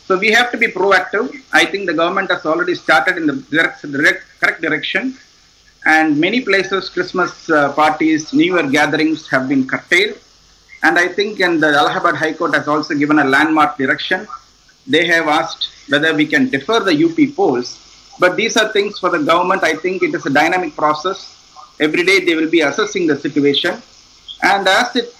So we have to be proactive. I think the government has already started in the correct direction. And many places, Christmas parties, New Year gatherings have been curtailed. And I think the Allahabad High Court has also given a landmark direction. They have asked whether we can defer the UP polls. But these are things for the government. I think it is a dynamic process. Every day they will be assessing the situation. And as it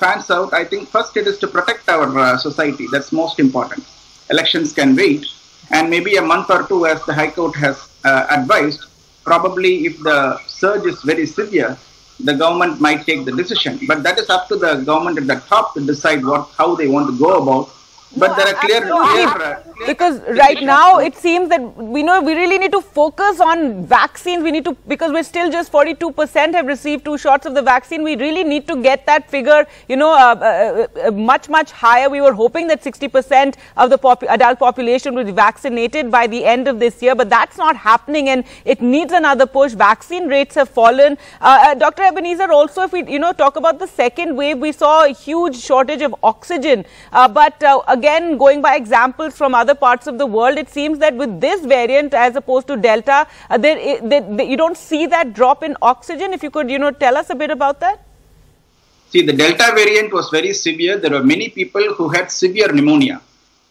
fans out, I think first it is to protect our society. That's most important. Elections can wait. And maybe a month or two, as the High Court has advised, probably if the surge is very severe, the government might take the decision. But that is up to the government at the top to decide how they want to go about But there are clear because right now it seems that we really need to focus on vaccines. We need to, because we're still just 42% have received 2 shots of the vaccine. We really need to get that figure, much higher. We were hoping that 60% of the adult population would be vaccinated by the end of this year, but that's not happening, and it needs another push. Vaccine rates have fallen. Dr. Ebenezer, also, if we talk about the second wave, we saw a huge shortage of oxygen, but again, going by examples from other parts of the world, it seems that with this variant as opposed to Delta, you don't see that drop in oxygen. If you could, tell us a bit about that. See, the Delta variant was very severe. There were many people who had severe pneumonia.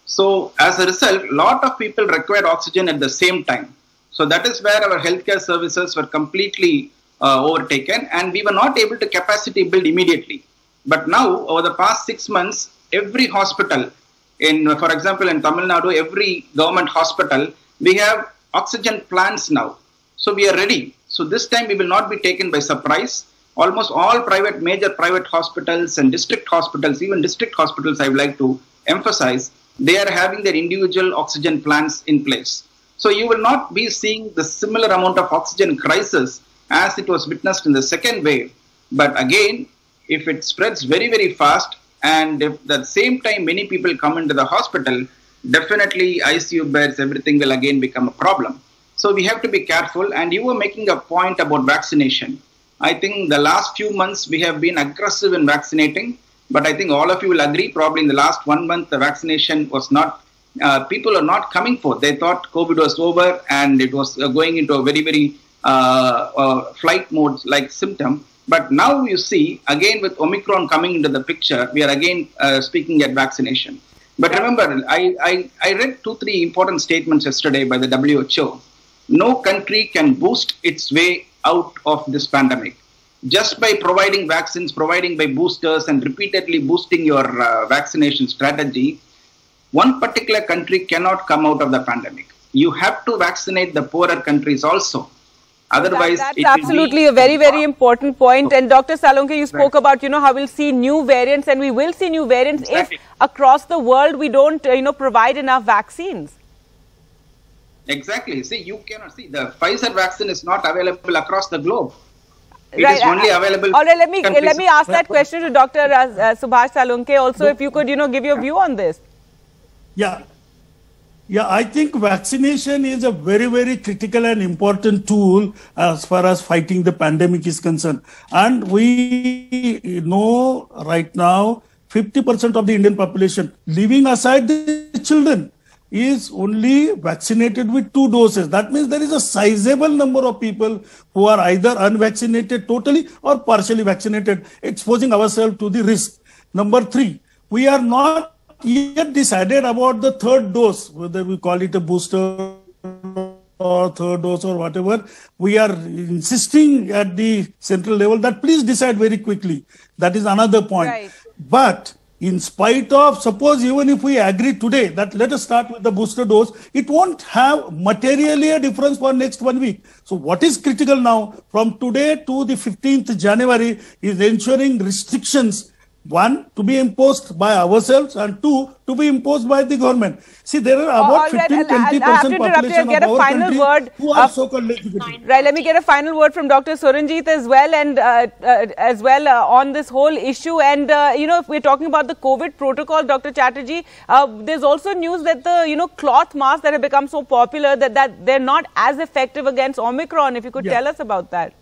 So as a result, a lot of people required oxygen at the same time. So that is where our healthcare services were completely overtaken, and we were not able to capacity build immediately. But now, over the past 6 months, every hospital, for example, in Tamil Nadu, every government hospital, we have oxygen plants now. So we are ready. So this time we will not be taken by surprise. Almost all major private hospitals and district hospitals, even district hospitals, I would like to emphasize, they are having their individual oxygen plants in place. So you will not be seeing the similar amount of oxygen crisis as it was witnessed in the second wave. But again, if it spreads very, very fast, and if at the same time many people come into the hospital, definitely ICU beds, everything will again become a problem. So we have to be careful. And you were making a point about vaccination. I think the last few months we have been aggressive in vaccinating, but I think all of you will agree probably in the last 1 month the vaccination was not, people are not coming forth. They thought COVID was over and it was going into a very, very flight mode like symptom. But now you see, again with Omicron coming into the picture, we are again speaking at vaccination. But remember, I read 2-3 important statements yesterday by the WHO. No country can boost its way out of this pandemic. Just by providing vaccines, providing by boosters and repeatedly boosting your vaccination strategy, one particular country cannot come out of the pandemic. You have to vaccinate the poorer countries also. Otherwise, that's absolutely a very, very important point. And Dr. Salunke, you spoke about, how we'll see new variants, and we will see new variants if across the world we don't, provide enough vaccines. Exactly. See, you cannot see the Pfizer vaccine is not available across the globe. It is only available. All right, let me ask that question to Dr. Subhash Salunke also, if you could, give your view on this. Yeah, I think vaccination is a very, very critical and important tool as far as fighting the pandemic is concerned. And we know right now 50% of the Indian population, leaving aside the children, is only vaccinated with 2 doses. That means there is a sizable number of people who are either unvaccinated totally or partially vaccinated, exposing ourselves to the risk. Number 3, we are not yet decided about the 3rd dose, whether we call it a booster or 3rd dose or whatever. We are insisting at the central level that please decide very quickly. That is another point. Right. But in spite of, suppose even if we agree today that let us start with the booster dose, it won't have materially a difference for next 1 week. So what is critical now from today to the 15th January is ensuring restrictions, 1, to be imposed by ourselves, and 2, to be imposed by the government. See, there are about 15-20% population of our country who are so-called legitimate. Right, let me get a final word from Dr. Suranjit as well, and on this whole issue. And, if we're talking about the COVID protocol, Dr. Chatterjee, there's also news that the, cloth masks that have become so popular, that they're not as effective against Omicron. If you could tell us about that.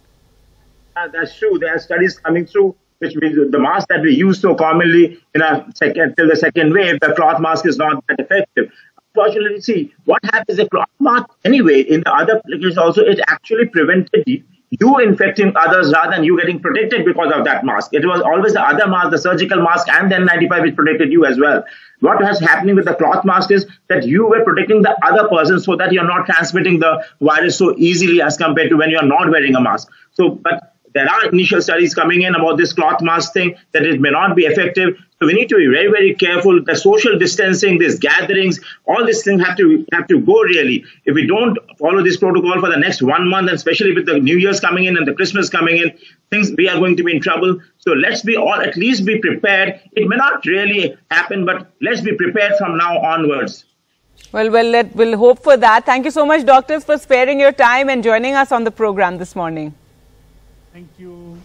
That's true. There are studies coming through, which means the mask that we use so commonly till the second wave, the cloth mask is not that effective. Unfortunately, see, what happens, the cloth mask anyway, in the other places also, it actually prevented you infecting others rather than you getting protected because of that mask. It was always the other mask, the surgical mask, and then 95 which protected you as well. What was happening with the cloth mask is that you were protecting the other person so that you're not transmitting the virus so easily as compared to when you're not wearing a mask. So, but There are initial studies coming in about this cloth mask thing, that it may not be effective. So we need to be very, very careful. The social distancing, these gatherings, all these things have to go really. If we don't follow this protocol for the next 1 month, and especially with the New Year's coming in and the Christmas coming in, we are going to be in trouble. So let's at least be prepared. It may not really happen, but let's be prepared from now onwards. Well, we'll hope for that. Thank you so much, doctors, for sparing your time and joining us on the program this morning. Thank you.